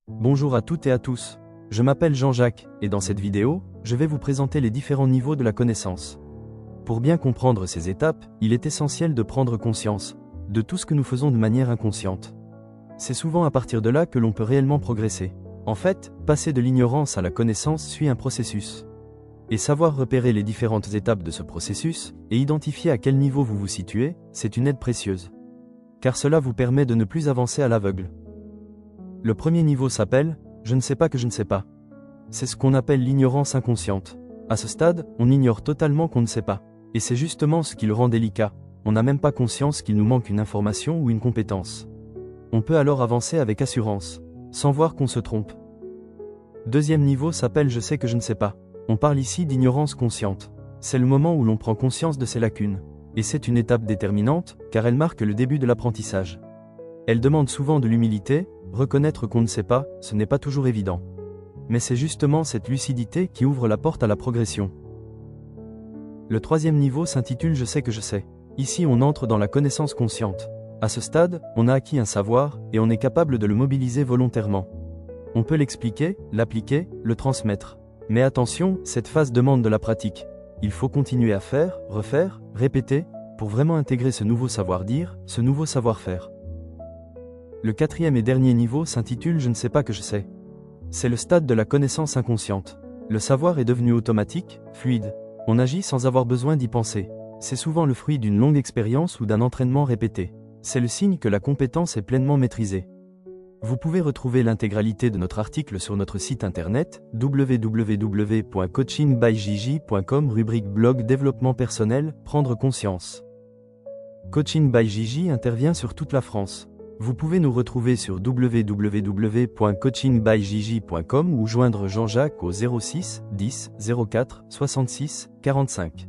Bonjour à toutes et à tous. Je m'appelle Jean-Jacques, et dans cette vidéo, je vais vous présenter les différents niveaux de la connaissance. Pour bien comprendre ces étapes, il est essentiel de prendre conscience de tout ce que nous faisons de manière inconsciente. C'est souvent à partir de là que l'on peut réellement progresser. En fait, passer de l'ignorance à la connaissance suit un processus. Et savoir repérer les différentes étapes de ce processus, et identifier à quel niveau vous vous situez, c'est une aide précieuse. Car cela vous permet de ne plus avancer à l'aveugle. Le premier niveau s'appelle « Je ne sais pas que je ne sais pas ». C'est ce qu'on appelle l'ignorance inconsciente. À ce stade, on ignore totalement qu'on ne sait pas. Et c'est justement ce qui le rend délicat. On n'a même pas conscience qu'il nous manque une information ou une compétence. On peut alors avancer avec assurance, sans voir qu'on se trompe. Deuxième niveau s'appelle « Je sais que je ne sais pas ». On parle ici d'ignorance consciente. C'est le moment où l'on prend conscience de ses lacunes. Et c'est une étape déterminante, car elle marque le début de l'apprentissage. Elle demande souvent de l'humilité. Reconnaître qu'on ne sait pas, ce n'est pas toujours évident. Mais c'est justement cette lucidité qui ouvre la porte à la progression. Le troisième niveau s'intitule « Je sais que je sais ». Ici on entre dans la connaissance consciente. À ce stade, on a acquis un savoir, et on est capable de le mobiliser volontairement. On peut l'expliquer, l'appliquer, le transmettre. Mais attention, cette phase demande de la pratique. Il faut continuer à faire, refaire, répéter, pour vraiment intégrer ce nouveau savoir-dire, ce nouveau savoir-faire. Le quatrième et dernier niveau s'intitule « Je ne sais pas que je sais ». C'est le stade de la connaissance inconsciente. Le savoir est devenu automatique, fluide. On agit sans avoir besoin d'y penser. C'est souvent le fruit d'une longue expérience ou d'un entraînement répété. C'est le signe que la compétence est pleinement maîtrisée. Vous pouvez retrouver l'intégralité de notre article sur notre site internet www.coachingbyjiji.com, rubrique blog développement personnel, prendre conscience. Coaching by Jiji intervient sur toute la France. Vous pouvez nous retrouver sur www.coachingbyjiji.com ou joindre Jean-Jacques au 06 10 04 66 45.